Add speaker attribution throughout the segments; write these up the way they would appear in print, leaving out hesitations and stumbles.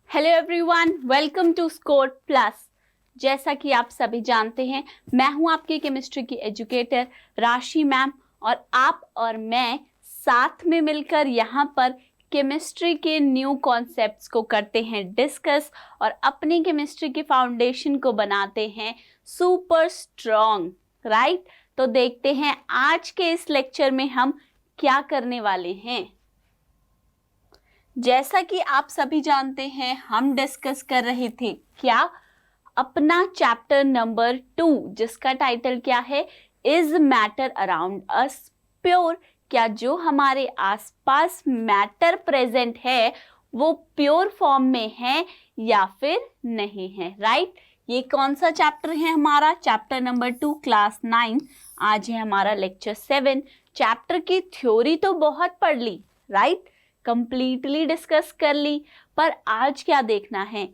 Speaker 1: Hello everyone, welcome to Score Plus. जैसा कि आप सभी जानते हैं, मैं हूं आपके केमिस्ट्री की एजुकेटर राशि मैम, और आप और मैं साथ में मिलकर यहां पर केमिस्ट्री के न्यू कॉन्सेप्ट्स को करते हैं डिस्कस और अपनी केमिस्ट्री की फाउंडेशन को बनाते हैं सुपर स्ट्रॉन्ग, राइट। तो देखते हैं आज के इस लेक्चर में हम क्या करने वाले हैं। जैसा कि आप सभी जानते हैं, हम डिस्कस कर रहे थे क्या, अपना चैप्टर नंबर 2 जिसका टाइटल क्या है, is matter around us pure. क्या जो हमारे आसपास मैटर प्रेजेंट है वो प्योर फॉर्म में है या फिर नहीं है, राइट। ये कौन सा चैप्टर है हमारा? Chapter number 2 class 9। आज है हमारा लेक्चर 7। चैप्टर की थ्योरी तो बहुत पढ़ ली, राइट, कंप्लीटली डिस्कस कर ली, पर आज क्या देखना है,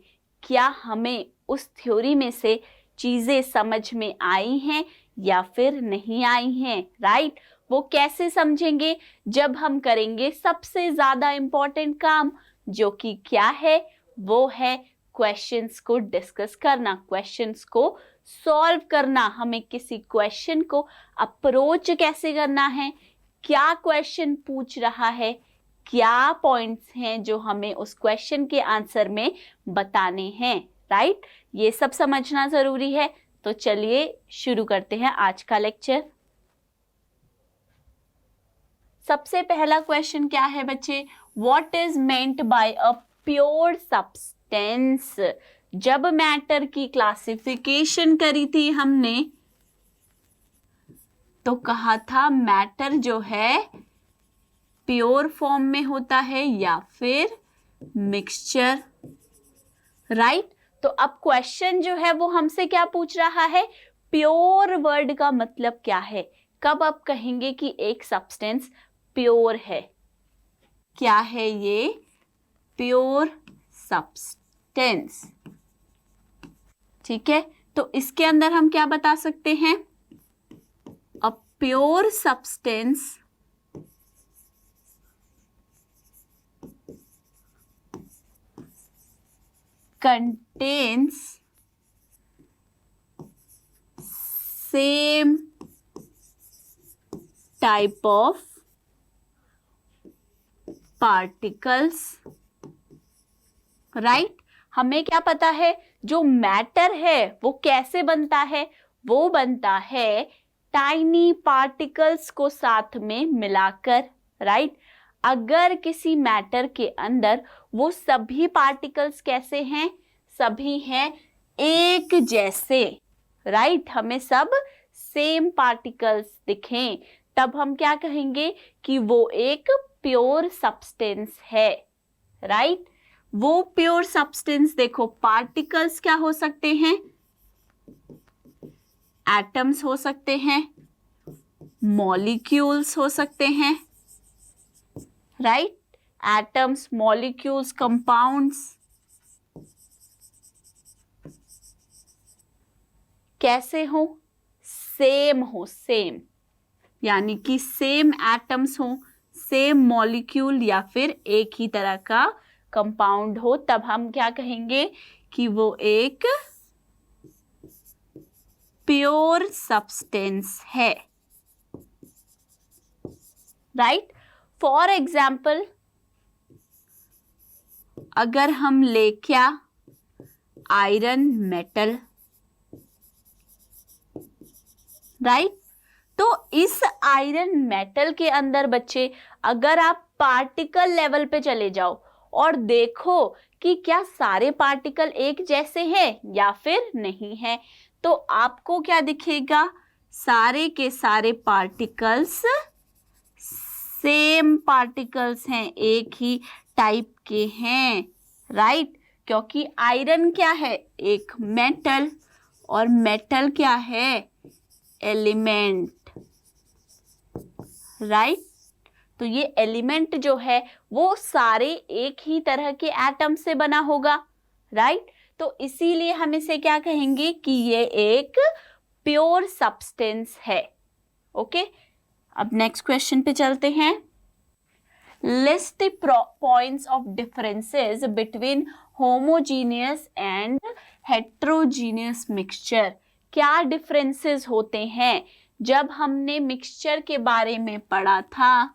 Speaker 1: क्या हमें उस थ्योरी में से चीजें समझ में आई हैं या फिर नहीं आई हैं, राइट। वो कैसे समझेंगे? जब हम करेंगे सबसे ज्यादा इंपॉर्टेंट काम, जो कि क्या है, वो है क्वेश्चंस को डिस्कस करना, क्वेश्चंस को सॉल्व करना। हमें किसी क्वेश्चन को अप्रोच कैसे करना है, क्या क्वेश्चन पूछ रहा है, क्या पॉइंट्स हैं जो हमें उस क्वेश्चन के आंसर में बताने हैं, राइट। ये सब समझना जरूरी है। तो चलिए शुरू करते हैं आज का लेक्चर। सबसे पहला क्वेश्चन क्या है बच्चे? What is meant by a pure substance. जब मैटर की क्लासिफिकेशन करी थी हमने, तो कहा था मैटर जो है प्योर फॉर्म में होता है या फिर मिक्सचर, राइट। तो अब क्वेश्चन जो है वो हमसे क्या पूछ रहा है? प्योर वर्ड का मतलब क्या है? कब आप कहेंगे कि एक सब्सटेंस प्योर है? क्या है ये? प्योर सब्सटेंस, ठीक है। तो इसके अंदर हम क्या बता सकते हैं? A pure substance contains same type of particles, right। हमें क्या पता है, जो मैटर है वो कैसे बनता है? वो बनता है टाइनी पार्टिकल्स को साथ में मिलाकर, राइट। अगर किसी मैटर के अंदर वो सभी पार्टिकल्स कैसे हैं? सभी हैं एक जैसे, राइट। हमें सब सेम पार्टिकल्स दिखें, तब हम क्या कहेंगे कि वो एक प्योर सब्सटेंस है, राइट। वो प्योर सब्सटेंस, देखो पार्टिकल्स क्या हो सकते हैं? एटम्स हो सकते हैं, मॉलिक्यूल्स हो सकते हैं, राइट। एटम्स, मॉलिक्यूल्स, कंपाउंड्स कैसे हो? सेम हो, सेम, यानी कि सेम एटम्स हो, सेम मॉलिक्यूल या फिर एक ही तरह का कंपाउंड हो, तब हम क्या कहेंगे कि वो एक प्योर सब्सटेंस है, राइट। फॉर एग्जाम्पल, अगर हम ले क्या, आयरन मेटल, राइट। तो इस आयरन मेटल के अंदर बच्चे, अगर आप पार्टिकल लेवल पे चले जाओ और देखो कि क्या सारे पार्टिकल एक जैसे हैं या फिर नहीं है, तो आपको क्या दिखेगा? सारे के सारे पार्टिकल्स सेम पार्टिकल्स हैं, एक ही टाइप के हैं, राइट। क्योंकि आयरन क्या है? एक मेटल, और मेटल क्या है? Element, right. तो ये एलिमेंट जो है वो सारे एक ही तरह के एटम से बना होगा, राइट। तो इसीलिए हम इसे क्या कहेंगे कि ये एक प्योर सब्सटेंस है, ओके। अब नेक्स्ट क्वेश्चन पे चलते हैं। List the points of differences between homogeneous and heterogeneous mixture. क्या differences होते हैं? जब हमने mixture के बारे में पढ़ा था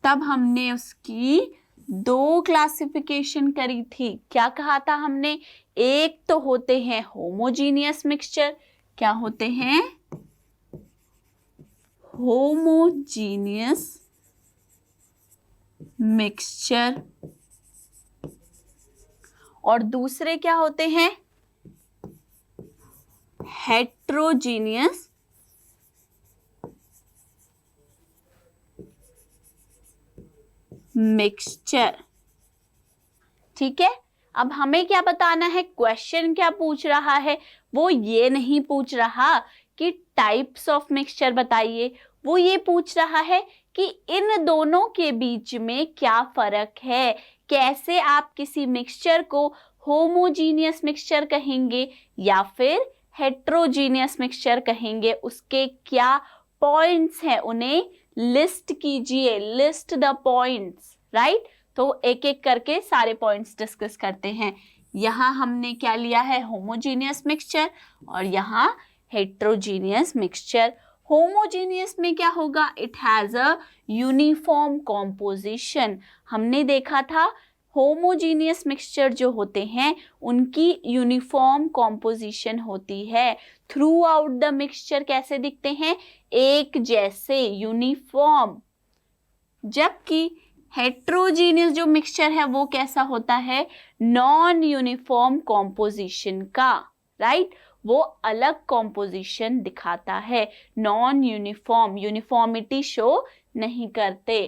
Speaker 1: तब हमने उसकी दो क्लासिफिकेशन करी थी. क्या कहा था हमने? एक तो होते हैं होमोजीनियस मिक्सचर. क्या होते हैं? Homogeneous mixture. और दूसरे क्या होते हैं? Heterogeneous mixture. ठीक है. अब हमें क्या बताना है? क्वेश्चन क्या पूछ रहा है? वो ये नहीं पूछ रहा कि टाइप्स ऑफ मिक्सचर बताइए, वो ये पूछ रहा है कि इन दोनों के बीच में क्या फर्क है, कैसे आप किसी मिक्सचर को होमोजीनियस मिक्सचर कहेंगे या फिर हेट्रोजीनियस मिक्सचर कहेंगे, उसके क्या पॉइंट्स हैं, उन्हें लिस्ट कीजिए. List the points. राइट. तो एक एक करके सारे पॉइंट्स डिस्कस करते हैं. यहाँ हमने क्या लिया है? Homogeneous mixture. और यहाँ हेट्रोजीनियस मिक्सचर. होमोजीनियस में क्या होगा? It has a uniform composition. हमने देखा था होमोजीनियस मिक्सचर जो होते हैं उनकी यूनिफॉर्म कॉम्पोजिशन होती है. थ्रू आउट द मिक्सचर कैसे दिखते हैं? एक जैसे, यूनिफॉर्म. जबकि हेट्रोजीनियस जो मिक्सचर है वो कैसा होता है? नॉन यूनिफॉर्म कॉम्पोजिशन का. राइट. वो अलग कॉम्पोजिशन दिखाता है. नॉन यूनिफॉर्म, यूनिफॉर्मिटी शो नहीं करते.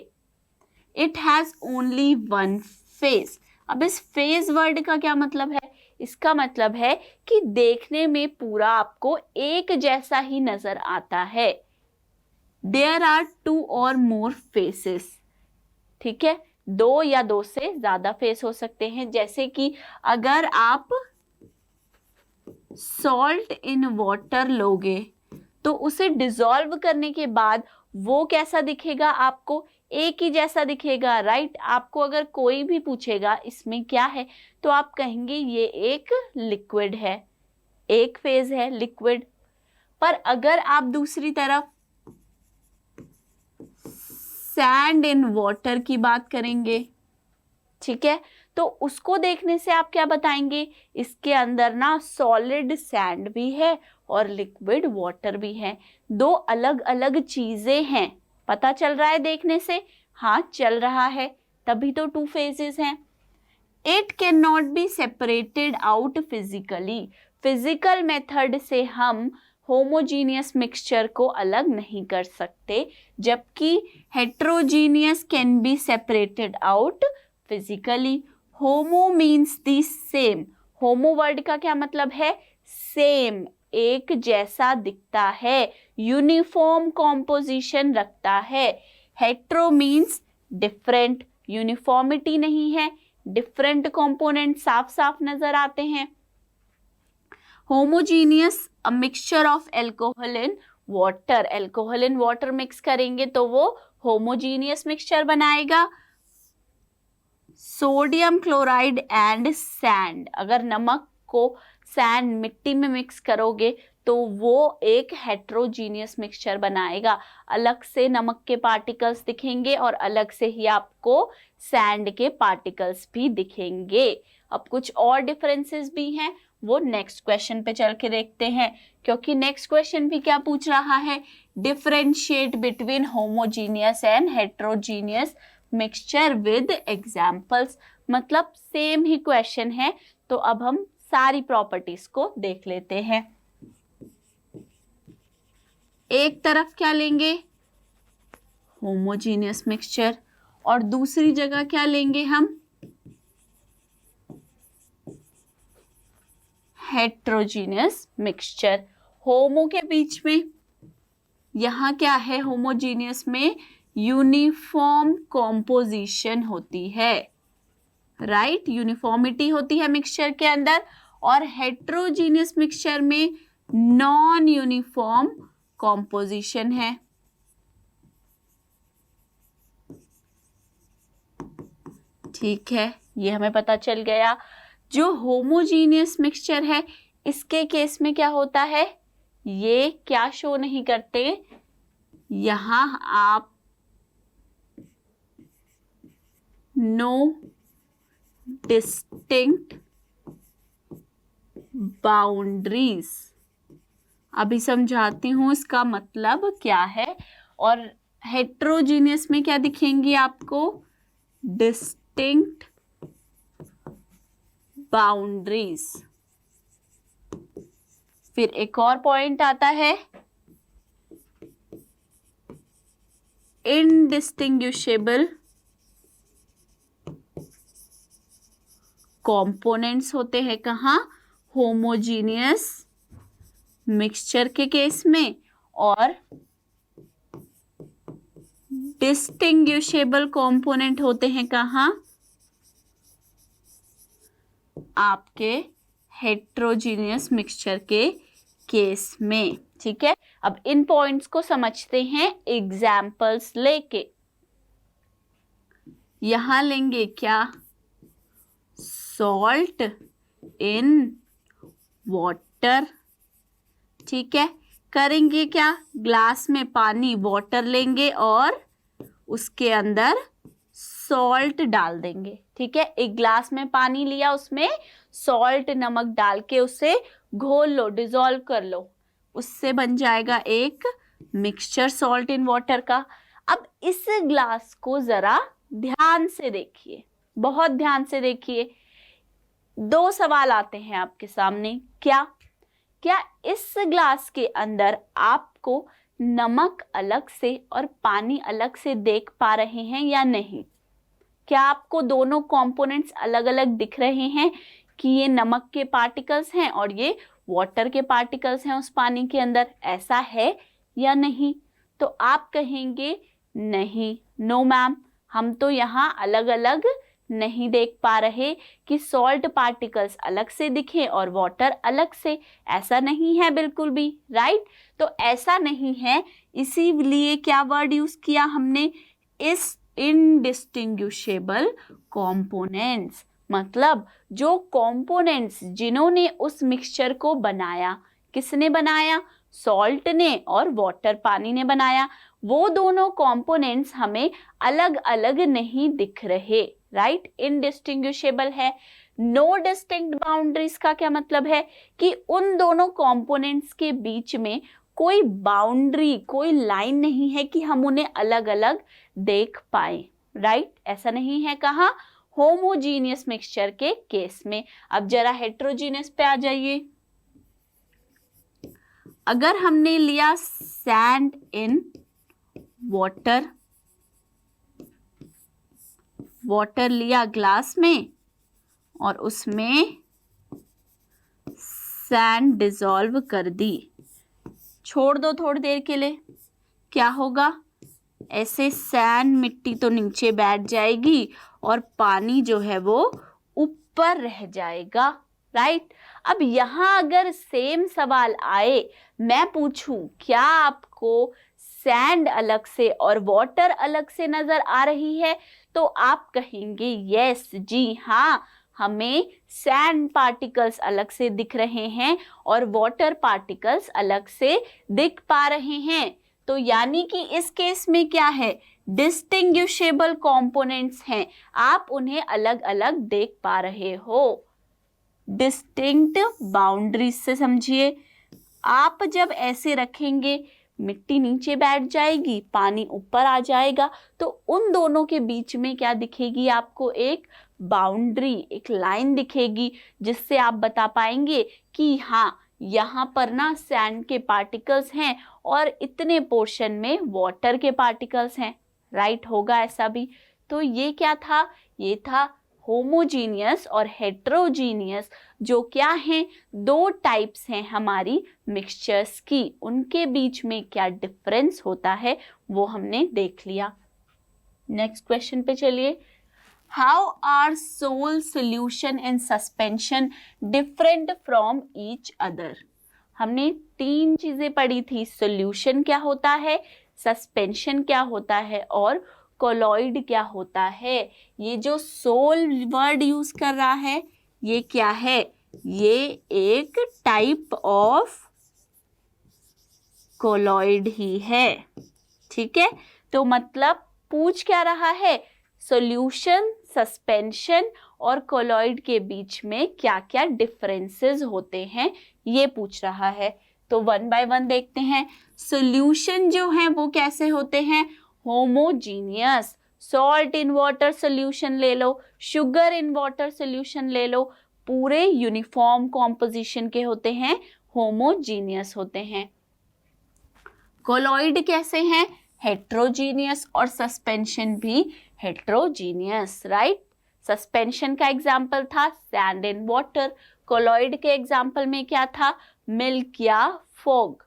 Speaker 1: It has only one phase. अब इस फेज वर्ड का क्या मतलब है? इसका मतलब है कि देखने में पूरा आपको एक जैसा ही नजर आता है. There are 2 or more faces. ठीक है. 2 या 2 से ज्यादा फेस हो सकते हैं. जैसे कि अगर आप सॉल्ट इन वाटर लोगे तो उसे डिसॉल्व करने के बाद वो कैसा दिखेगा? आपको एक ही जैसा दिखेगा. राइट. आपको अगर कोई भी पूछेगा इसमें क्या है तो आप कहेंगे ये एक लिक्विड है, एक फेज है लिक्विड. पर अगर आप दूसरी तरफ सैंड इन वाटर की बात करेंगे, ठीक है, तो उसको देखने से आप क्या बताएंगे? इसके अंदर ना सॉलिड सैंड भी है और लिक्विड वाटर भी है. दो अलग अलग चीजें हैं. पता चल रहा है देखने से? हाँ, चल रहा है. तभी तो 2 फेजेस हैं. It can not be separated out physically. Physical method से हम होमोजीनियस मिक्सचर को अलग नहीं कर सकते, जबकि heterogeneous can be separated out physically. Homo means the same. Homo word का क्या मतलब है? सेम, एक जैसा दिखता है, यूनिफॉर्म कॉम्पोजिशन रखता है. हेट्रो मीन्स डिफरेंट, यूनिफॉर्मिटी नहीं है, डिफरेंट कंपोनेंट साफ साफ नजर आते हैं. Homogeneous a mixture of alcohol in water. Alcohol in water mix करेंगे तो वो होमोजीनियस मिक्सचर बनाएगा. Sodium chloride and sand. अगर नमक को सैंड, मिट्टी में मिक्स करोगे तो वो एक हेट्रोजीनियस मिक्सचर बनाएगा. अलग से नमक के पार्टिकल्स दिखेंगे और अलग से ही आपको सैंड के पार्टिकल्स भी दिखेंगे. अब कुछ और डिफरेंसेस भी हैं, वो नेक्स्ट क्वेश्चन पे चल के देखते हैं, क्योंकि नेक्स्ट क्वेश्चन भी क्या पूछ रहा है? Differentiate between homogeneous and heterogeneous mixture with examples. मतलब सेम ही क्वेश्चन है. तो अब हम सारी प्रॉपर्टीज को देख लेते हैं. एक तरफ क्या लेंगे? Homogeneous mixture. और दूसरी जगह क्या लेंगे हम? Heterogeneous mixture. होमो के बीच में यहां क्या है? होमोजीनियस में यूनिफॉर्म कॉम्पोजिशन होती है. राइट. यूनिफॉर्मिटी होती है मिक्सचर के अंदर. और हेट्रोजीनियस मिक्सचर में नॉन यूनिफॉर्म कॉम्पोजिशन है. ठीक है, ये हमें पता चल गया। जो होमोजीनियस मिक्सचर है इसके केस में क्या होता है, ये क्या शो नहीं करते, यहां आप नो डिस्टिंक्ट बाउंड्रीज। अभी समझाती हूं इसका मतलब क्या है। और हेट्रोजीनियस में क्या दिखेंगी आपको, डिस्टिंक्ट बाउंड्रीज। फिर एक और पॉइंट आता है, इनडिस्टिंग्विशेबल कंपोनेंट्स होते हैं कहाँ, होमोजीनियस मिक्सचर के केस में, और डिस्टिंग्विशेबल कंपोनेंट होते हैं कहाँ, आपके हेट्रोजीनियस मिक्सचर के केस में। ठीक है, अब इन पॉइंट्स को समझते हैं एग्जाम्पल्स लेके। यहां लेंगे क्या, सॉल्ट इन वाटर। ठीक है, करेंगे क्या, ग्लास में पानी वाटर लेंगे और उसके अंदर सॉल्ट डाल देंगे। ठीक है, एक ग्लास में पानी लिया, उसमें सॉल्ट नमक डाल के उसे घोल लो, डिसॉल्व कर लो, उससे बन जाएगा एक मिक्सचर सॉल्ट इन वाटर का। अब इस ग्लास को जरा ध्यान से देखिए, बहुत ध्यान से देखिए। दो सवाल आते हैं आपके सामने, क्या क्या इस ग्लास के अंदर आपको नमक अलग से और पानी अलग से देख पा रहे हैं या नहीं? क्या आपको दोनों कंपोनेंट्स अलग अलग दिख रहे हैं कि ये नमक के पार्टिकल्स हैं और ये वाटर के पार्टिकल्स हैं उस पानी के अंदर, ऐसा है या नहीं? तो आप कहेंगे नहीं, नो मैम, हम तो यहाँ अलग अलग नहीं देख पा रहे कि सॉल्ट पार्टिकल्स अलग से दिखे और वाटर अलग से, ऐसा नहीं है बिल्कुल भी, राइट? तो ऐसा नहीं है, इसीलिए क्या वर्ड यूज किया हमने, इस इनडिस्टिंग्विशेबल कंपोनेंट्स। मतलब जो कंपोनेंट्स जिन्होंने उस मिक्सचर को बनाया, किसने बनाया, सॉल्ट ने और वाटर पानी ने बनाया, वो दोनों कंपोनेंट्स हमें अलग अलग नहीं दिख रहे, राइट? इनडिस्टिंग्विशेबल है। नो डिस्टिंक्ट बाउंड्रीज का क्या मतलब है कि उन दोनों कंपोनेंट्स के बीच में कोई बाउंड्री, कोई लाइन नहीं है कि हम उन्हें अलग अलग देख पाए, राइट? ऐसा नहीं है कहाँ, होमोजीनियस मिक्सचर के केस में। अब जरा हेट्रोजीनियस पे आ जाइए। अगर हमने लिया सैंड इन वाटर, वाटर लिया ग्लास में और उसमें सैंड डिसॉल्व कर दी, छोड़ दो थोड़ी देर के लिए, क्या होगा, ऐसे सैंड मिट्टी तो नीचे बैठ जाएगी और पानी जो है वो ऊपर रह जाएगा, राइट? अब यहाँ अगर सेम सवाल आए, मैं पूछूं क्या आपको सैंड अलग से और वाटर अलग से नजर आ रही है, तो आप कहेंगे यस जी हाँ, हमें सैंड पार्टिकल्स अलग से दिख रहे हैं और वाटर पार्टिकल्स अलग से दिख पा रहे हैं। तो यानी कि इस केस में क्या है, डिस्टिंग्विशेबल कंपोनेंट्स हैं, आप उन्हें अलग अलग देख पा रहे हो। डिस्टिंक्ट बाउंड्रीज से समझिए, आप जब ऐसे रखेंगे, मिट्टी नीचे बैठ जाएगी, पानी ऊपर आ जाएगा, तो उन दोनों के बीच में क्या दिखेगी आपको, एक बाउंड्री, एक लाइन दिखेगी, जिससे आप बता पाएंगे कि हाँ यहाँ पर ना सैंड के पार्टिकल्स हैं और इतने पोर्शन में वाटर के पार्टिकल्स हैं, राइट? होगा ऐसा भी। तो ये क्या था, ये था होमोजीनियस और हेट्रोजीनियस, जो क्या हैं, दो टाइप्स हैं हमारी मिक्सचर्स की, उनके बीच में क्या डिफरेंस होता है वो हमने देख लिया। नेक्स्ट क्वेश्चन पे चलिए। How are sol solution and suspension different from each other? हमने तीन चीजें पढ़ी थी, सोल्यूशन क्या होता है, सस्पेंशन क्या होता है और कोलॉइड क्या होता है? ये जो सोल वर्ड यूज कर रहा है ये क्या है? ये एक टाइप ऑफ कोलॉइड ही है, ठीक है। तो मतलब पूछ क्या रहा है? सॉल्यूशन, सस्पेंशन और कोलॉइड के बीच में क्या क्या डिफरेंसेस होते हैं ये पूछ रहा है। तो वन बाय वन देखते हैं। सॉल्यूशन जो है वो कैसे होते हैं? Homogeneous, salt in water solution ले लो, शुगर इन वाटर सॉल्यूशन ले लो, पूरे यूनिफॉर्म कॉम्पोजिशन के होते हैं, होमोजीनियस होते हैं। कोलॉइड कैसे हैं? हेट्रोजीनियस, और सस्पेंशन भी हेट्रोजीनियस, राइट। सस्पेंशन का एग्जाम्पल था सैंड इन वाटर, कोलॉइड के एग्जाम्पल में क्या था? मिल्क या फॉग।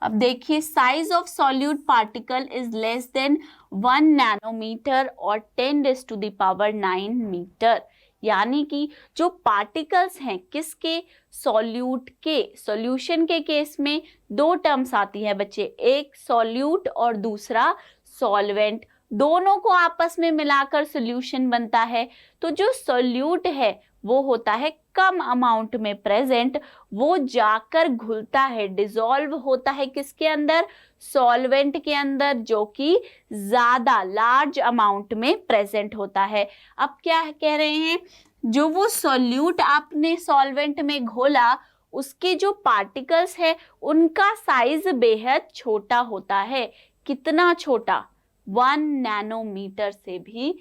Speaker 1: अब देखिए, size of solute particle is less than 1 nanometre और 10⁻⁹ मीटर। यानी कि जो पार्टिकल्स हैं किसके? सॉल्यूट के। सॉल्यूशन के केस में दो टर्म्स आती है बच्चे, एक सॉल्यूट और दूसरा सॉल्वेंट। दोनों को आपस में मिलाकर सॉल्यूशन बनता है। तो जो सॉल्यूट है वो होता है कम अमाउंट में प्रेजेंट, वो जाकर घुलता है, डिसॉल्व होता है किसके अंदर? सॉल्वेंट के अंदर, जो कि ज्यादा लार्ज अमाउंट में प्रेजेंट होता है। अब क्या कह रहे हैं? जो वो सॉल्यूट आपने सॉल्वेंट में घोला उसके जो पार्टिकल्स है उनका साइज बेहद छोटा होता है। कितना छोटा? 1 नैनोमीटर से भी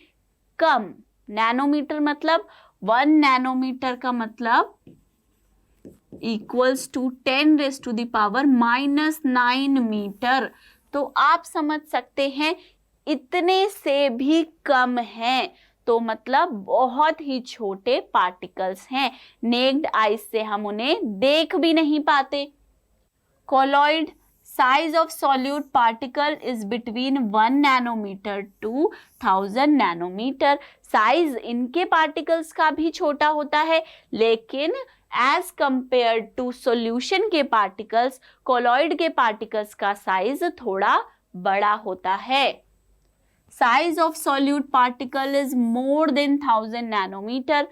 Speaker 1: कम। नैनोमीटर मतलब 1 नैनोमीटर का मतलब इक्वल्स टू 10⁻⁻⁹ मीटर। तो आप समझ सकते हैं इतने से भी कम है, तो मतलब बहुत ही छोटे पार्टिकल्स हैं। नेक्ड आईज से हम उन्हें देख भी नहीं पाते। Colloid size of solute particle is between 1 nanometer to 1000 nanometer। Size इनके पार्टिकल्स का भी छोटा होता है, लेकिन एज कंपेयर्ड टू सॉल्यूशन के पार्टिकल्स, कोलॉइड के पार्टिकल्स का साइज थोड़ा बड़ा होता है। Size of solute particle is more than 1000 nanometre.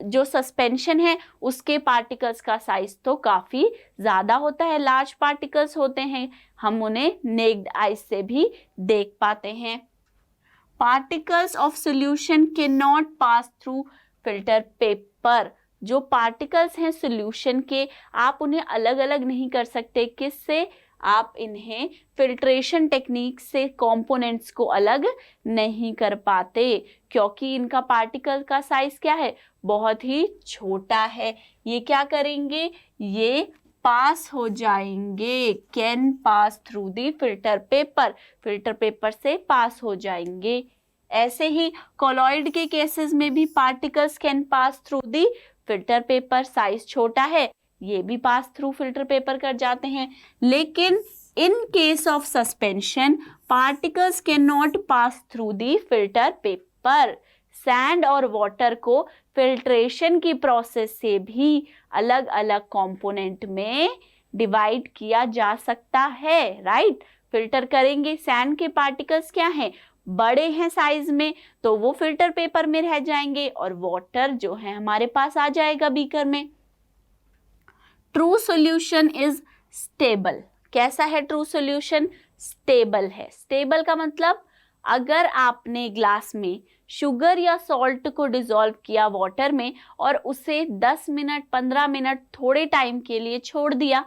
Speaker 1: जो सस्पेंशन है उसके पार्टिकल्स का साइज तो काफी ज्यादा होता है, लार्ज पार्टिकल्स होते हैं, हम उन्हें नेक्ड आईज से भी देख पाते हैं। Particles of solution can not pass through filter paper. जो पार्टिकल्स हैं सॉल्यूशन के, आप उन्हें अलग अलग नहीं कर सकते। किससे? आप इन्हें फिल्ट्रेशन टेक्निक से कंपोनेंट्स को अलग नहीं कर पाते, क्योंकि इनका पार्टिकल का साइज क्या है? बहुत ही छोटा है। ये क्या करेंगे? ये पास हो जाएंगे, can pass through the filter paper, filter paper से पास हो जाएंगे। ऐसे ही कोलॉइड के केसेस में भी particles can pass through the filter paper. Size छोटा है, ये भी पास थ्रू फिल्टर पेपर कर जाते हैं। लेकिन in case of suspension particles can not pass through the filter paper. Sand और वाटर को फिल्ट्रेशन की प्रोसेस से भी अलग अलग कंपोनेंट में डिवाइड किया जा सकता है, राइट। फिल्टर करेंगे, सैंड के पार्टिकल्स क्या हैं? बड़े हैं साइज में, तो वो फिल्टर पेपर में रह जाएंगे, और वाटर जो है हमारे पास आ जाएगा बीकर में। True solution is stable. कैसा है ट्रू सॉल्यूशन? स्टेबल है। स्टेबल का मतलब अगर आपने ग्लास में शुगर या सॉल्ट को डिसॉल्व किया वाटर में और उसे 10 मिनट 15 मिनट थोड़े टाइम के लिए छोड़ दिया,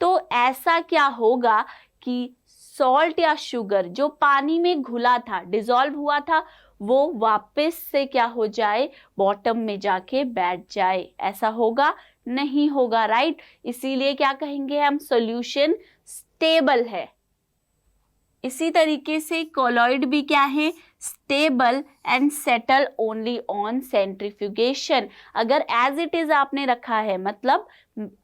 Speaker 1: तो ऐसा क्या होगा कि सॉल्ट या शुगर जो पानी में घुला था, डिसॉल्व हुआ था, वो वापस से क्या हो जाए? बॉटम में जाके बैठ जाए। ऐसा होगा? नहीं होगा, राइट। इसीलिए क्या कहेंगे हम? सॉल्यूशन स्टेबल है। इसी तरीके से कोलॉइड भी क्या है? Stable and settle only on centrifugation. अगर एज इट इज आपने रखा है, मतलब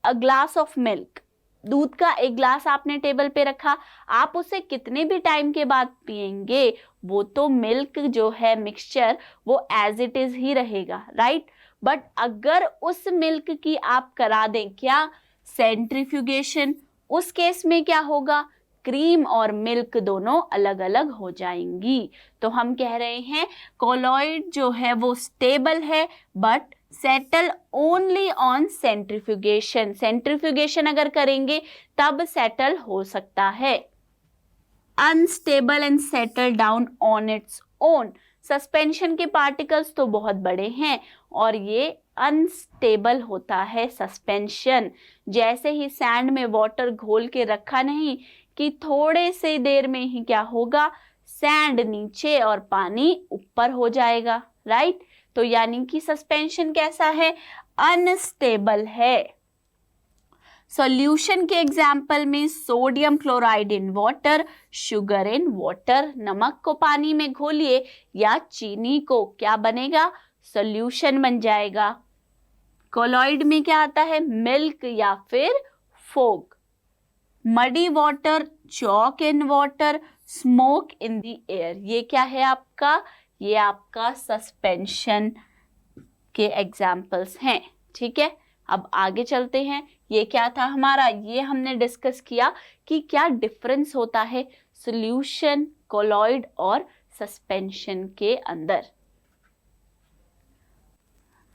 Speaker 1: अ ग्लास ऑफ मिल्क, दूध का एक ग्लास आपने टेबल पे रखा, आप उसे कितने भी टाइम के बाद पिएंगे, वो तो मिल्क जो है मिक्सचर वो एज इट इज ही रहेगा, राइट। बट अगर उस मिल्क की आप करा दें क्या? सेंट्रीफ्यूगेशन, उस केस में क्या होगा? क्रीम और मिल्क दोनों अलग अलग हो जाएंगी। तो हम कह रहे हैं कोलॉइड जो है वो स्टेबल है but settle only on centrifugation. Centrifugation अगर करेंगे तब सेटल हो सकता है। Unstable and settle down on its own. Suspension के पार्टिकल्स तो बहुत बड़े हैं और ये अनस्टेबल होता है सस्पेंशन। जैसे ही सैंड में वाटर घोल के रखा नहीं कि थोड़े से देर में ही क्या होगा, सैंड नीचे और पानी ऊपर हो जाएगा, राइट। तो यानी कि सस्पेंशन कैसा है, अनस्टेबल है। सॉल्यूशन के एग्जाम्पल में sodium chloride in water, sugar in water. नमक को पानी में घोलिए या चीनी को, क्या बनेगा, सॉल्यूशन बन जाएगा। कोलॉइड में क्या आता है, मिल्क या फिर fog. Muddy water, chalk in water, smoke in the air. ये क्या है आपका, ये आपका सस्पेंशन के एग्जाम्पल्स हैं, ठीक है। अब आगे चलते हैं। ये क्या था हमारा, ये हमने डिस्कस किया कि क्या डिफरेंस होता है सॉल्यूशन, कोलॉइड और सस्पेंशन के अंदर।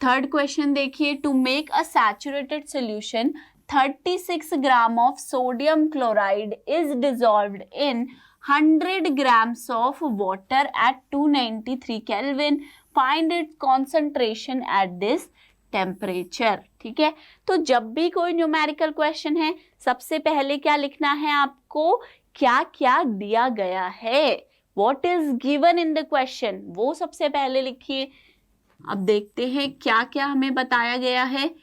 Speaker 1: थर्ड क्वेश्चन देखिए, to make a saturated solution 36 gram of sodium chloride is dissolved in 100 grams of water at 293 Kelvin. Find its concentration at this temperature. ठीक है, तो जब भी कोई न्यूमेरिकल क्वेश्चन है सबसे पहले क्या लिखना है आपको, क्या क्या दिया गया है, what is given in the question, वो सबसे पहले लिखिए। अब देखते हैं क्या क्या हमें बताया गया है।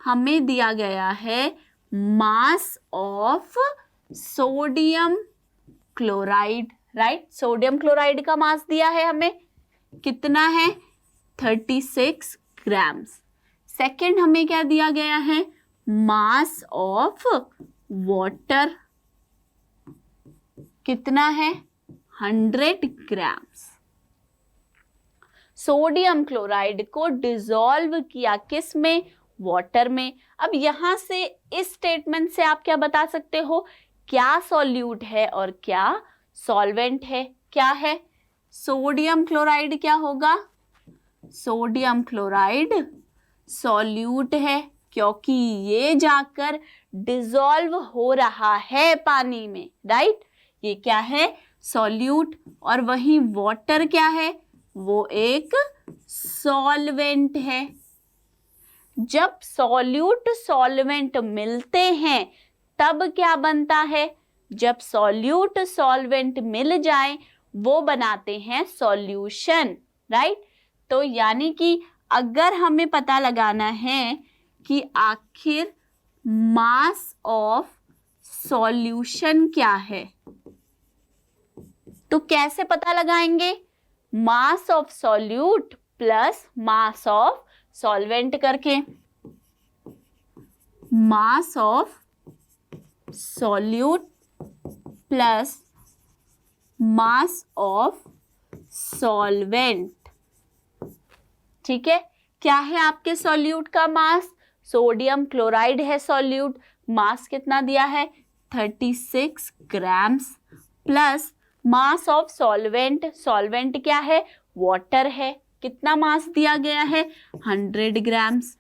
Speaker 1: हमें दिया गया है mass of sodium chloride, right. Sodium chloride का मास दिया है हमें, कितना है, 36 ग्राम्स। सेकंड हमें क्या दिया गया है, मास ऑफ वाटर, कितना है, 100 ग्राम्स। सोडियम क्लोराइड को डिसॉल्व किया किस में, वाटर में। अब यहां से इस स्टेटमेंट से आप क्या बता सकते हो, क्या सॉल्यूट है और क्या सॉल्वेंट है। क्या है, सोडियम क्लोराइड क्या होगा, सोडियम क्लोराइड सॉल्यूट है क्योंकि ये जाकर डिसॉल्व हो रहा है पानी में, राइट। ये क्या है, सॉल्यूट। और वही वाटर क्या है, वो एक सॉल्वेंट है। जब सॉल्यूट सॉल्वेंट मिलते हैं तब क्या बनता है, जब सॉल्यूट सॉल्वेंट मिल जाए वो बनाते हैं सॉल्यूशन, राइट। तो यानी कि अगर हमें पता लगाना है कि आखिर मास ऑफ सॉल्यूशन क्या है, तो कैसे पता लगाएंगे, mass of solute plus mass of solvent करके। Mass of solute plus mass of solvent, ठीक है। क्या है आपके सॉल्यूट का मास, सोडियम क्लोराइड है सॉल्यूट, मास कितना दिया है, 36 grams, plus mass of solvent, solvent क्या है, वाटर है, कितना मास दिया गया है, 100 ग्राम्स।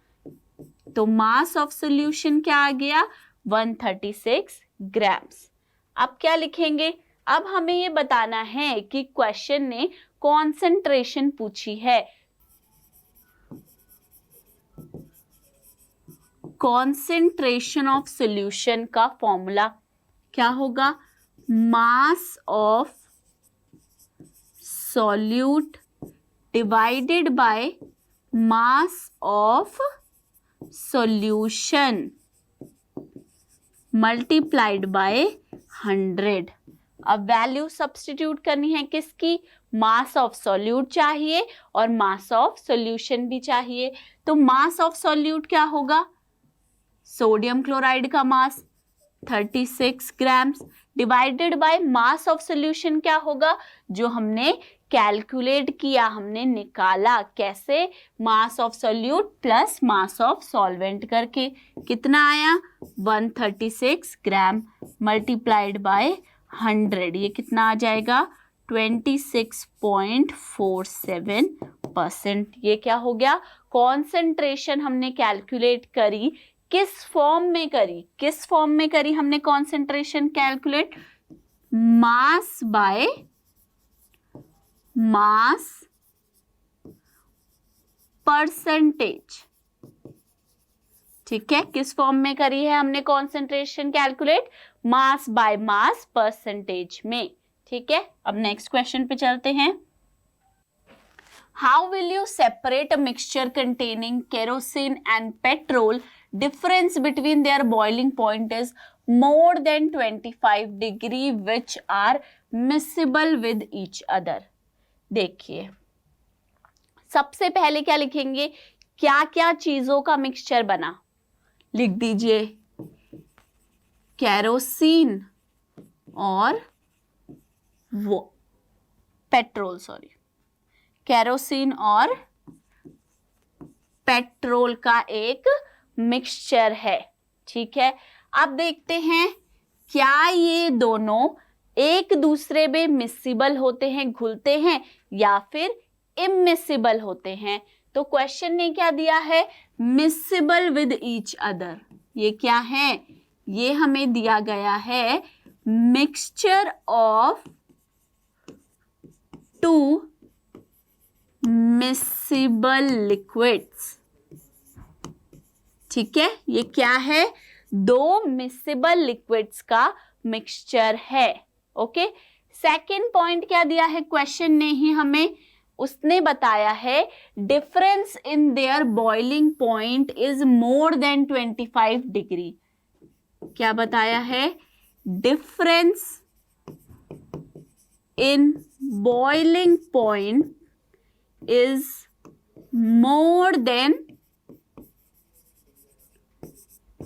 Speaker 1: तो मास ऑफ सॉल्यूशन क्या आ गया, 136 ग्राम्स। अब क्या लिखेंगे, अब हमें ये बताना है कि क्वेश्चन ने कॉन्सेंट्रेशन पूछी है। कॉन्सेंट्रेशन ऑफ सॉल्यूशन का फॉर्मूला क्या होगा, मास of solute divided by mass of solution multiplied by 100। अब वैल्यू सब्स्टिट्यूट करनी है किसकी, मास ऑफ सॉल्यूट चाहिए और मास ऑफ सॉल्यूशन भी चाहिए। तो मास ऑफ सॉल्यूट क्या होगा, सोडियम क्लोराइड का मास 36 grams divided by mass of solution क्या होगा, जो हमने कैलकुलेट किया, हमने निकाला कैसे, mass of solute plus mass of solvent करके। कितना आया 136 ग्राम मल्टीप्लाइड बाय 100, ये कितना आ जाएगा 26.47%। ये क्या हो गया, कॉन्सेंट्रेशन हमने कैलकुलेट करी, किस फॉर्म में करी, किस फॉर्म में करी हमने concentration calculate, mass by mass percentage. ठीक है, किस फॉर्म में करी है हमने concentration calculate, mass by mass percentage में। ठीक है, अब नेक्स्ट क्वेश्चन पे चलते हैं। How will you separate a mixture containing kerosene and petrol, difference between their boiling point is more than 25 degree which are miscible with each other। देखिए, सबसे पहले क्या लिखेंगे, क्या क्या चीजों का मिक्सचर बना, लिख दीजिए केरोसिन और वो पेट्रोल, केरोसिन और पेट्रोल का एक मिक्सचर है। ठीक है, अब देखते हैं क्या ये दोनों एक दूसरे में मिसिबल होते हैं, घुलते हैं, या फिर इमिसिबल होते हैं। तो क्वेश्चन ने क्या दिया है, मिसिबल विद ईच अदर। ये क्या है, ये हमें दिया गया है mixture of two miscible liquids. ठीक है, ये क्या है, दो मिसिबल लिक्विड्स का मिक्सचर है। ओके, सेकंड पॉइंट क्या दिया है क्वेश्चन ने ही हमें, उसने बताया है difference in their boiling point is more then 25 degree. क्या बताया है, difference in boiling point is more then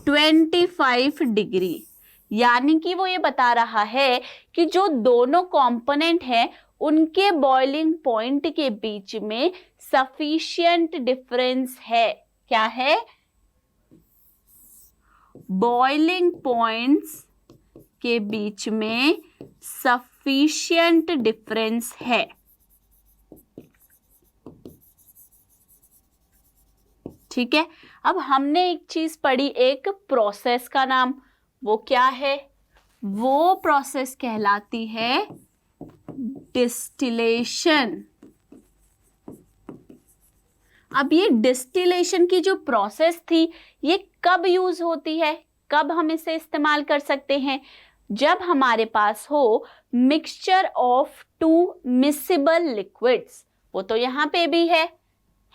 Speaker 1: 25 degree. यानी कि वो ये बता रहा है कि जो दोनों कंपोनेंट हैं उनके बॉइलिंग पॉइंट के बीच में सफिशिएंट डिफरेंस है। क्या है, बॉइलिंग पॉइंट्स के बीच में सफिशिएंट डिफरेंस है। ठीक है, अब हमने एक चीज पढ़ी, एक प्रोसेस का नाम, वो क्या है, वो प्रोसेस कहलाती है डिस्टिलेशन। अब ये डिस्टिलेशन की जो प्रोसेस थी ये कब यूज होती है, कब हम इसे इस्तेमाल कर सकते हैं, जब हमारे पास हो mixture of two miscible liquids. वो तो यहाँ पे भी है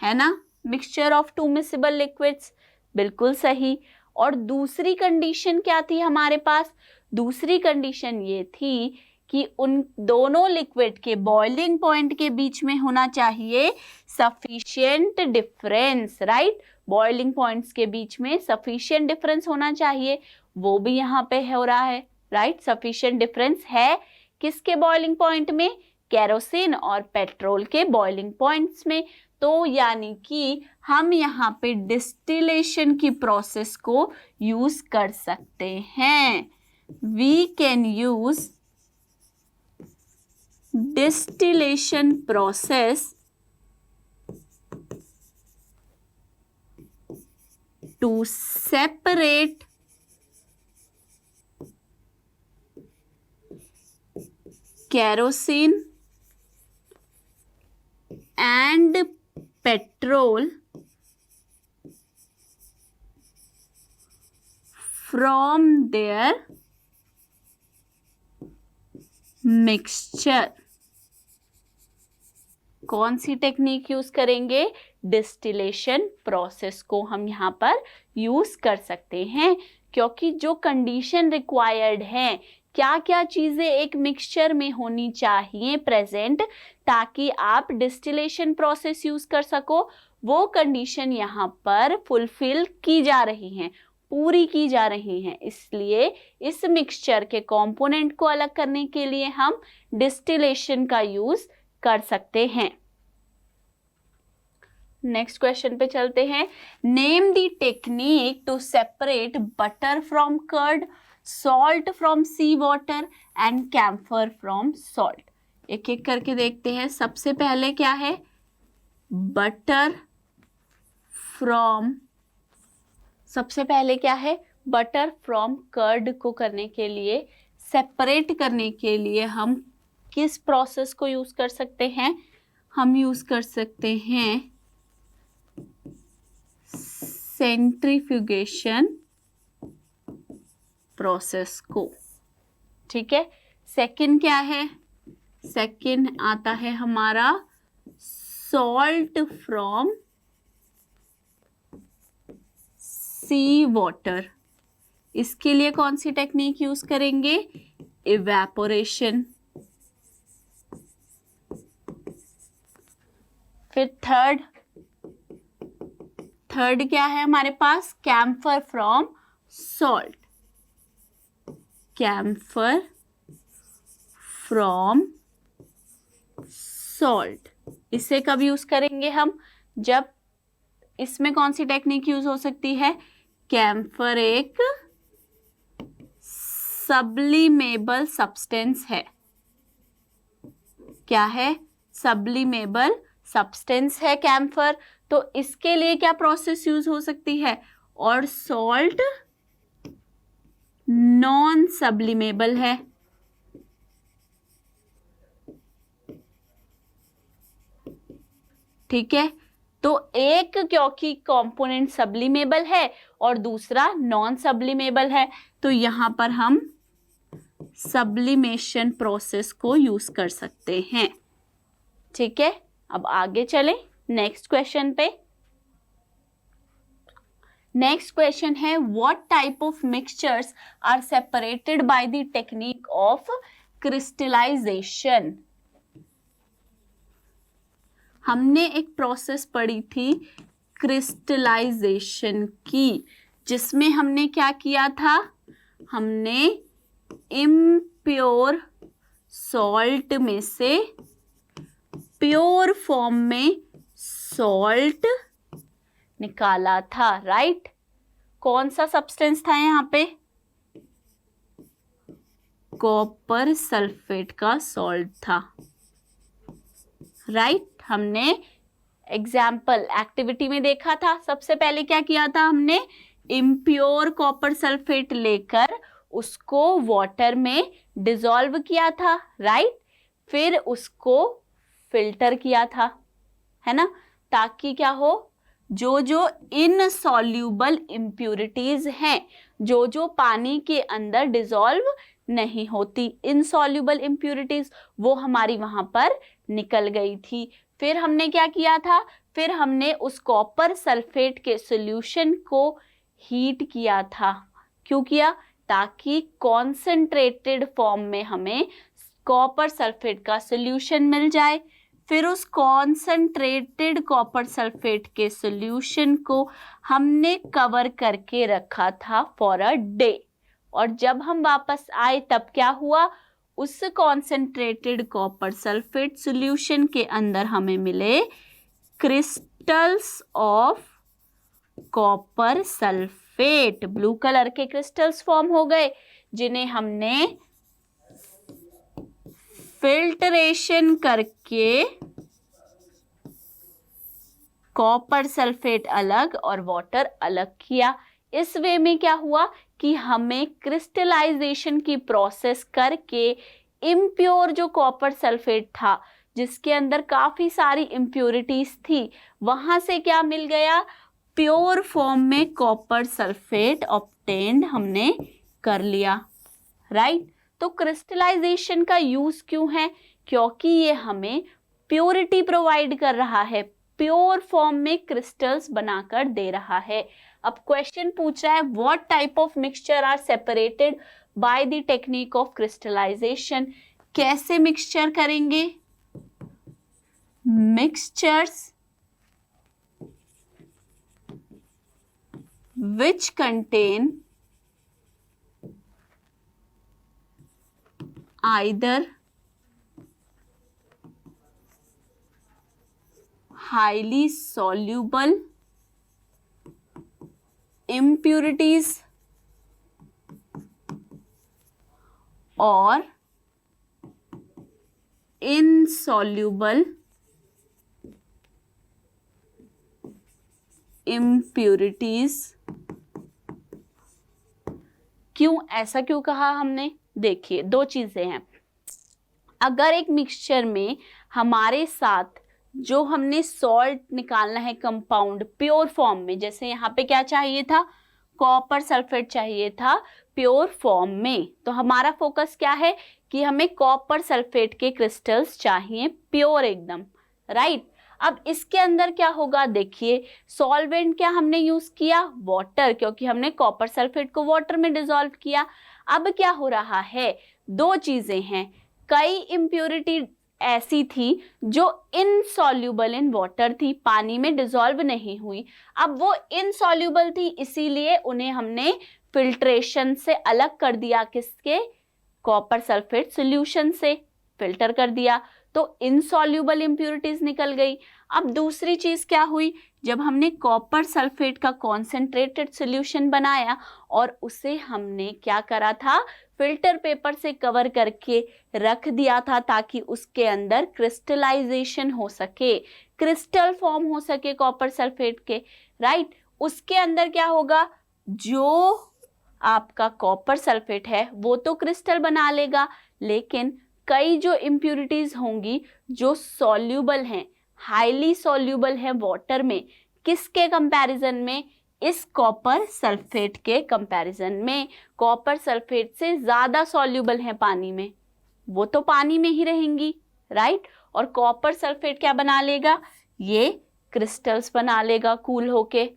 Speaker 1: ना, mixture of two miscible liquids, बिल्कुल सही। और दूसरी कंडीशन क्या थी हमारे पास, दूसरी कंडीशन ये थी कि उन दोनों लिक्विड के बॉइलिंग पॉइंट के बीच में होना चाहिए sufficient difference, right. Boiling points के बीच में सफिशिएंट डिफरेंस होना चाहिए, वो भी यहाँ पे हो रहा है, राइट। सफिशिएंट डिफरेंस है किसके बॉइलिंग पॉइंट में, केरोसिन और पेट्रोल के बॉइलिंग पॉइंट्स में। तो यानी कि हम यहाँ पे डिस्टिलेशन की प्रोसेस को यूज कर सकते हैं। We can use distillation process to separate kerosene and petrol from their mixture. कौन सी टेक्निक यूज करेंगे, डिस्टिलेशन प्रोसेस को हम यहाँ पर यूज कर सकते हैं, क्योंकि जो कंडीशन रिक्वायर्ड है, क्या क्या चीजें एक मिक्सचर में होनी चाहिए प्रेजेंट ताकि आप डिस्टिलेशन प्रोसेस यूज कर सको, वो कंडीशन यहाँ पर फुलफिल की जा रही हैं, पूरी की जा रही हैं। इसलिए इस मिक्सचर के कंपोनेंट को अलग करने के लिए हम डिस्टिलेशन का यूज कर सकते हैं। नेक्स्ट क्वेश्चन पे चलते हैं। Name the technique to separate butter from curd, salt from sea water and camphor from salt. एक एक करके देखते हैं। सबसे पहले क्या है? बटर फ्रॉम, सबसे पहले क्या है? बटर फ्रॉम कर्ड को करने के लिए, सेपरेट करने के लिए हम किस प्रोसेस को यूज कर सकते हैं? हम यूज कर सकते हैं सेंट्रीफ्यूगेशन प्रोसेस को। ठीक है। सेकंड क्या है? सेकंड आता है हमारा सॉल्ट फ्रॉम सी वाटर। इसके लिए कौन सी टेक्निक यूज करेंगे? इवेपोरेशन। फिर थर्ड क्या है हमारे पास? Camphor from salt. Camphor from salt, इसे कब यूज करेंगे हम? जब इसमें कौन सी टेक्निक यूज हो सकती है? कैम्फर एक सब्लिमेबल सब्सटेंस है। क्या है? सब्लिमेबल सब्सटेंस है कैम्फर। तो इसके लिए क्या प्रोसेस यूज हो सकती है? और सॉल्ट नॉन सब्लिमेबल है। ठीक है। तो एक क्योंकि कंपोनेंट सब्लिमेबल है और दूसरा नॉन सब्लिमेबल है, तो यहां पर हम सब्लिमेशन प्रोसेस को यूज कर सकते हैं। ठीक है। अब आगे चलें नेक्स्ट क्वेश्चन पे। नेक्स्ट क्वेश्चन है, what type of mixtures are separated by the technique of crystallisation. हमने एक प्रोसेस पढ़ी थी क्रिस्टलाइजेशन की, जिसमें हमने क्या किया था? हमने इम्प्योर सॉल्ट में से प्योर फॉर्म में सॉल्ट निकाला था, राइट? कौन सा सब्सटेंस था यहाँ पे? कॉपर सल्फेट का सॉल्ट था, राइट? हमने एग्जाम्पल एक्टिविटी में देखा था। सबसे पहले क्या किया था हमने? इम्प्योर कॉपर सल्फेट लेकर उसको वाटर में डिसॉल्व किया था, राइट? फिर उसको फिल्टर किया था, है ना, ताकि क्या हो, जो जो इनसॉल्यूबल इम्प्यूरिटीज हैं, जो जो पानी के अंदर डिसॉल्व नहीं होती, इनसॉल्यूबल इम्प्यूरिटीज, वो हमारी वहां पर निकल गई थी। फिर हमने क्या किया था? फिर हमने उस कॉपर सल्फेट के सॉल्यूशन को हीट किया था। क्यों किया? ताकि कॉन्सेंट्रेटेड फॉर्म में हमें कॉपर सल्फेट का सॉल्यूशन मिल जाए। फिर उस कॉन्सेंट्रेटेड कॉपर सल्फेट के सॉल्यूशन को हमने कवर करके रखा था फॉर अ डे, और जब हम वापस आए तब क्या हुआ? उस कॉन्सेंट्रेटेड कॉपर सल्फेट सॉल्यूशन के अंदर हमें मिले crystals of copper sulphate. Blue colour के क्रिस्टल्स फॉर्म हो गए, जिन्हें हमने फिल्टरेशन करके कॉपर सल्फेट अलग और वाटर अलग किया। इस वे में क्या हुआ कि हमें क्रिस्टलाइजेशन की प्रोसेस करके इम्प्योर जो कॉपर सल्फेट था, जिसके अंदर काफी सारी इम्प्योरिटीज थी, वहां से क्या मिल गया? प्योर फॉर्म में कॉपर सल्फेट ऑब्टेन्ड हमने कर लिया, राइट? तो क्रिस्टलाइजेशन का यूज क्यों है? क्योंकि ये हमें प्योरिटी प्रोवाइड कर रहा है, प्योर फॉर्म में क्रिस्टल्स बनाकर दे रहा है। अब क्वेश्चन पूछ रहा है, what type of mixture are separated by the technique of crystallisation. कैसे मिक्सचर करेंगे? Mixtures which contain either highly soluble impurities और insoluble impurities। क्यों, ऐसा क्यों कहा हमने? देखिए, दो चीजें हैं। अगर एक मिक्सचर में हमारे साथ जो हमने सॉल्ट निकालना है कंपाउंड प्योर फॉर्म में, जैसे यहाँ पे क्या चाहिए था, कॉपर सल्फेट चाहिए था प्योर फॉर्म में, तो हमारा फोकस क्या है कि हमें कॉपर सल्फेट के क्रिस्टल्स चाहिए प्योर एकदम, राइट। अब इसके अंदर क्या होगा, देखिए सॉल्वेंट क्या हमने यूज किया, वाटर, क्योंकि हमने कॉपर सल्फेट को वाटर में डिसॉल्व किया। अब क्या हो रहा है, दो चीजें हैं, कई इम्प्योरिटी ऐसी थी जो इनसॉल्युबल इन वाटर थी, पानी में डिसॉल्व नहीं हुई। अब वो इनसॉल्युबल थी, इसीलिए उन्हें हमने फिल्ट्रेशन से अलग कर दिया, किसके, कॉपर सल्फेट सॉल्यूशन से फिल्टर कर दिया, तो इनसॉल्युबल इम्प्योरिटीज निकल गई। अब दूसरी चीज क्या हुई, जब हमने कॉपर सल्फेट का कॉन्सेंट्रेटेड सॉल्यूशन बनाया और उसे हमने क्या करा था, फिल्टर पेपर से कवर करके रख दिया था ताकि उसके अंदर क्रिस्टलाइजेशन हो सके, क्रिस्टल फॉर्म हो सके कॉपर सल्फेट के, राइट। उसके अंदर क्या होगा, जो आपका कॉपर सल्फेट है वो तो क्रिस्टल बना लेगा, लेकिन कई जो इम्प्यूरिटीज होंगी जो सॉल्यूबल हैं, हाईली सॉल्यूबल है वाटर में, किसके कंपैरिजन में, इस कॉपर सल्फेट के कंपैरिजन में। कॉपर सल्फेट से ज्यादा सॉल्यूबल है पानी में, वो तो पानी में ही रहेंगी, राइट। और कॉपर सल्फेट क्या बना लेगा, ये क्रिस्टल्स बना लेगा कूल होके।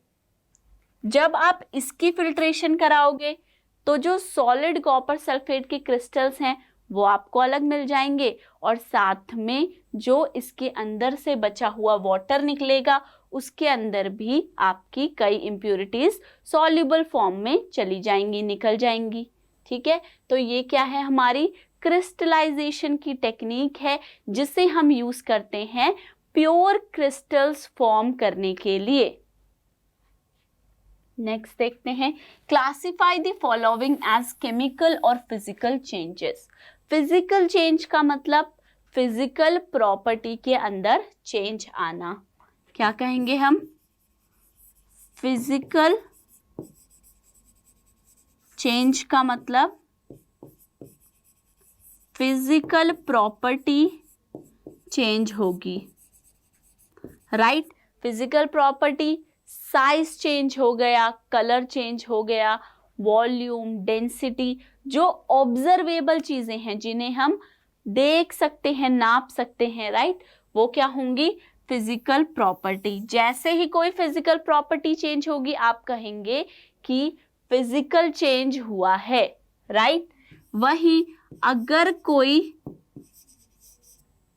Speaker 1: जब आप इसकी फिल्ट्रेशन कराओगे तो जो सॉलिड कॉपर सल्फेट के क्रिस्टल्स हैं वो आपको अलग मिल जाएंगे, और साथ में जो इसके अंदर से बचा हुआ वाटर निकलेगा उसके अंदर भी आपकी कई इम्प्यूरिटीज सॉल्युबल फॉर्म में चली जाएंगी, निकल जाएंगी, ठीक है। तो ये क्या है, हमारी क्रिस्टलाइजेशन की टेक्निक है जिसे हम यूज करते हैं प्योर क्रिस्टल्स फॉर्म करने के लिए। नेक्स्ट देखते हैं, classify the following as chemical और फिजिकल चेंजेस। फिजिकल चेंज का मतलब फिजिकल प्रॉपर्टी के अंदर चेंज आना, क्या कहेंगे हम, फिजिकल चेंज का मतलब फिजिकल प्रॉपर्टी चेंज होगी, right. Physical property, size change हो गया, कलर चेंज हो गया, वॉल्यूम, डेंसिटी, जो ऑब्जर्वेबल चीजें हैं जिन्हें हम देख सकते हैं, नाप सकते हैं, राइट, वो क्या होंगी, फिजिकल प्रॉपर्टी। जैसे ही कोई फिजिकल प्रॉपर्टी चेंज होगी आप कहेंगे कि फिजिकल चेंज हुआ है, राइट। वहीं अगर कोई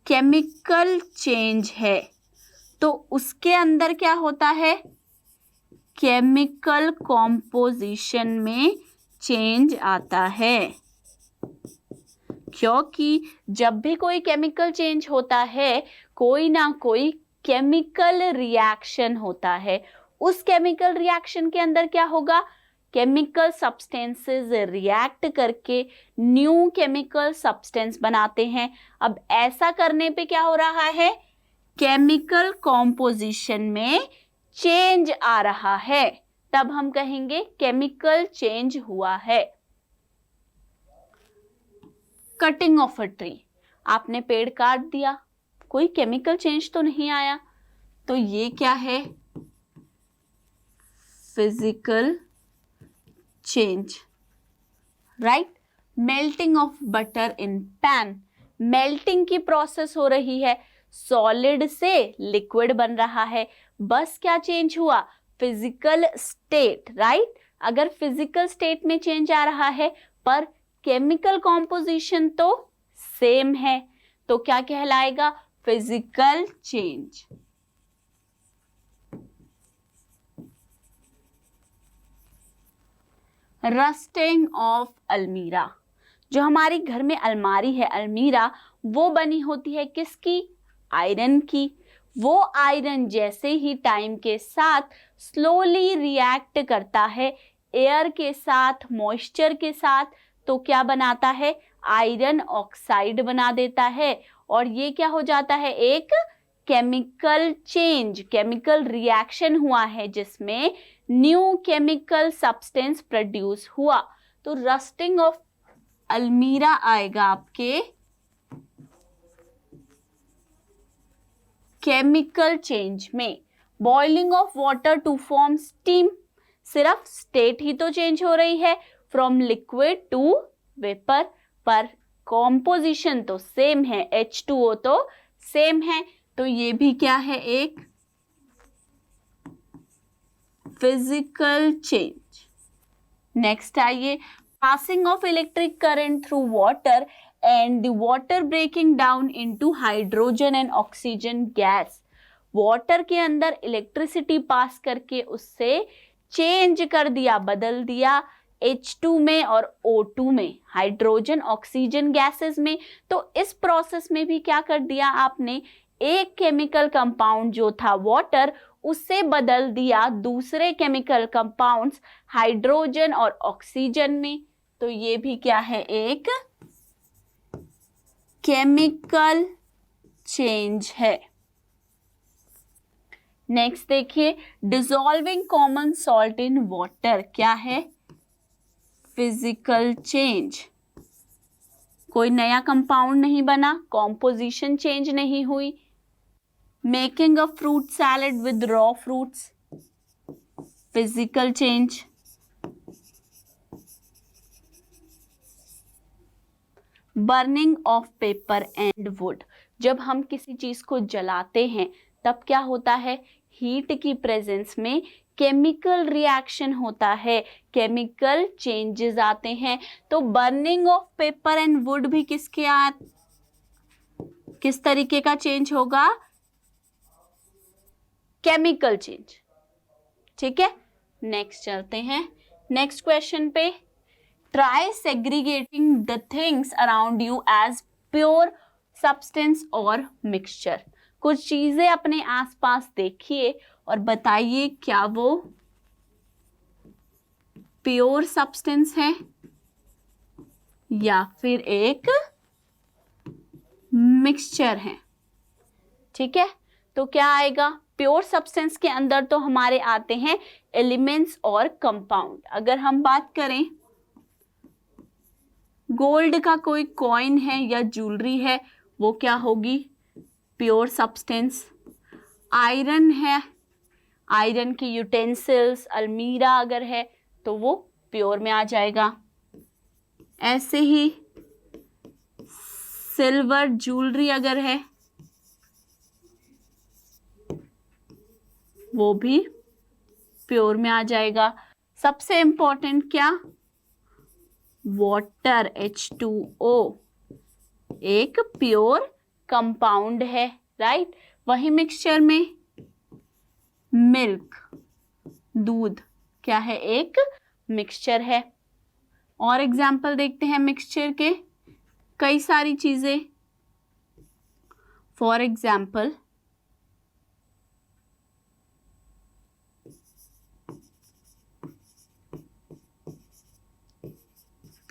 Speaker 1: केमिकल चेंज है तो उसके अंदर क्या होता है, केमिकल कॉम्पोजिशन में चेंज आता है, क्योंकि जब भी कोई केमिकल चेंज होता है कोई ना कोई केमिकल रिएक्शन होता है। उस केमिकल रिएक्शन के अंदर क्या होगा, केमिकल सब्सटेंसेस रिएक्ट करके न्यू केमिकल सब्सटेंस बनाते हैं। अब ऐसा करने पे क्या हो रहा है, केमिकल कॉम्पोजिशन में चेंज आ रहा है, तब हम कहेंगे केमिकल चेंज हुआ है। कटिंग ऑफ अ ट्री, आपने पेड़ काट दिया, कोई केमिकल चेंज तो नहीं आया, तो ये क्या है, physical change, right. Melting of butter in pan, melting की प्रोसेस हो रही है, सॉलिड से लिक्विड बन रहा है, बस क्या चेंज हुआ, फिजिकल स्टेट, राइट। अगर फिजिकल स्टेट में चेंज आ रहा है पर केमिकल कॉम्पोजिशन तो सेम है, तो क्या कहलाएगा, फिजिकल चेंज। रस्टिंग ऑफ अलमीरा, जो हमारी घर में अलमारी है, अलमीरा, वो बनी होती है किसकी, आयरन की। वो आयरन जैसे ही टाइम के साथ स्लोली रिएक्ट करता है एयर के साथ, मॉइस्चर के साथ, तो क्या बनाता है, आयरन ऑक्साइड बना देता है। और ये क्या हो जाता है, एक केमिकल चेंज, केमिकल रिएक्शन हुआ है जिसमें न्यू केमिकल सब्सटेंस प्रोड्यूस हुआ। तो रस्टिंग ऑफ अलमीरा आएगा आपके केमिकल चेंज में। Boiling of water to form steam, सिर्फ स्टेट ही तो चेंज हो रही है फ्रॉम लिक्विड टू वेपर, पर कॉम्पोजिशन तो सेम है, H2O तो सेम है। तो ये भी क्या है, एक फिजिकल चेंज। नेक्स्ट आइए, passing of electric current through water and the water breaking down into hydrogen and oxygen gas। Water के अंदर इलेक्ट्रिसिटी पास करके उससे चेंज कर दिया, बदल दिया H2 में और O2 में, हाइड्रोजन ऑक्सीजन गैसेस में। तो इस प्रोसेस में भी क्या कर दिया आपने, एक केमिकल कंपाउंड जो था वाटर, उससे बदल दिया दूसरे केमिकल कंपाउंड्स हाइड्रोजन और ऑक्सीजन में। तो ये भी क्या है, एक केमिकल चेंज है। नेक्स्ट देखिए, dissolving common salt in water, क्या है, फिजिकल चेंज। कोई नया कंपाउंड नहीं बना, कॉम्पोजिशन चेंज नहीं हुई। Making a fruit salad with raw fruits, physical change. Burning of paper and would, जब हम किसी चीज को जलाते हैं तब क्या होता है, हीट की प्रेजेंस में केमिकल रिएक्शन होता है, केमिकल चेंजेस आते हैं। तो burning of paper and would भी किस तरीके का चेंज होगा, केमिकल चेंज। ठीक है, नेक्स्ट चलते हैं नेक्स्ट क्वेश्चन पे। Try segregating the things around you as pure substance और मिक्सचर। कुछ चीजें अपने आसपास देखिए और बताइए क्या वो प्योर सब्सटेंस है या फिर एक मिक्सचर है। ठीक है, तो क्या आएगा, प्योर सब्सटेंस के अंदर तो हमारे आते हैं एलिमेंट्स और कंपाउंड। अगर हम बात करें गोल्ड का कोई कॉइन है या ज्वेलरी है, वो क्या होगी, प्योर सब्सटेंस। आयरन है, आयरन की यूटेंसिल्स, अलमीरा अगर है तो वो प्योर में आ जाएगा। ऐसे ही सिल्वर ज्वेलरी अगर है वो भी प्योर में आ जाएगा। सबसे इंपॉर्टेंट क्या, वाटर H2O एक प्योर कंपाउंड है, राइट। वही मिक्सचर में मिल्क, दूध क्या है, एक मिक्सचर है। और एग्जाम्पल देखते हैं मिक्सचर के, कई सारी चीजें। For example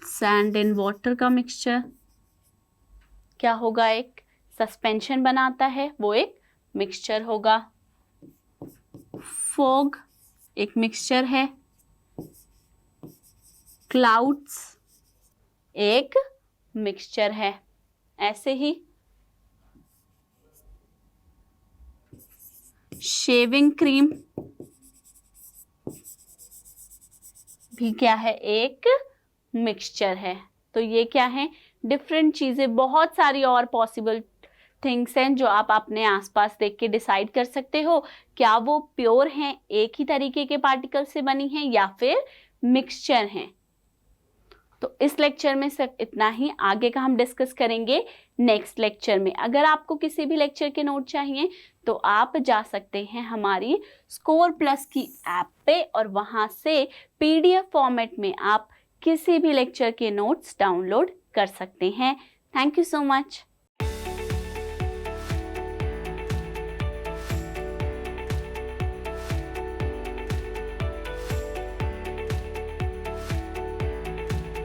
Speaker 1: sand and water का मिक्सचर क्या होगा, एक सस्पेंशन बनाता है, वो एक मिक्सचर होगा। फॉग एक मिक्सचर है। क्लाउड्स एक मिक्सचर है। ऐसे ही शेविंग क्रीम भी क्या है, एक मिक्सचर है। तो ये क्या है, डिफरेंट चीजें, बहुत सारी और पॉसिबल थिंग्स हैं जो आप अपने आसपास देख के डिसाइड कर सकते हो क्या वो प्योर हैं, एक ही तरीके के पार्टिकल से बनी हैं या फिर मिक्सचर हैं। तो इस लेक्चर में सिर्फ इतना ही, आगे का हम डिस्कस करेंगे नेक्स्ट लेक्चर में। अगर आपको किसी भी लेक्चर के नोट चाहिए तो आप जा सकते हैं हमारी स्कोर प्लस की ऐप पे और वहां से PDF फॉर्मेट में आप किसी भी लेक्चर के नोट्स डाउनलोड कर सकते हैं। Thank you so much.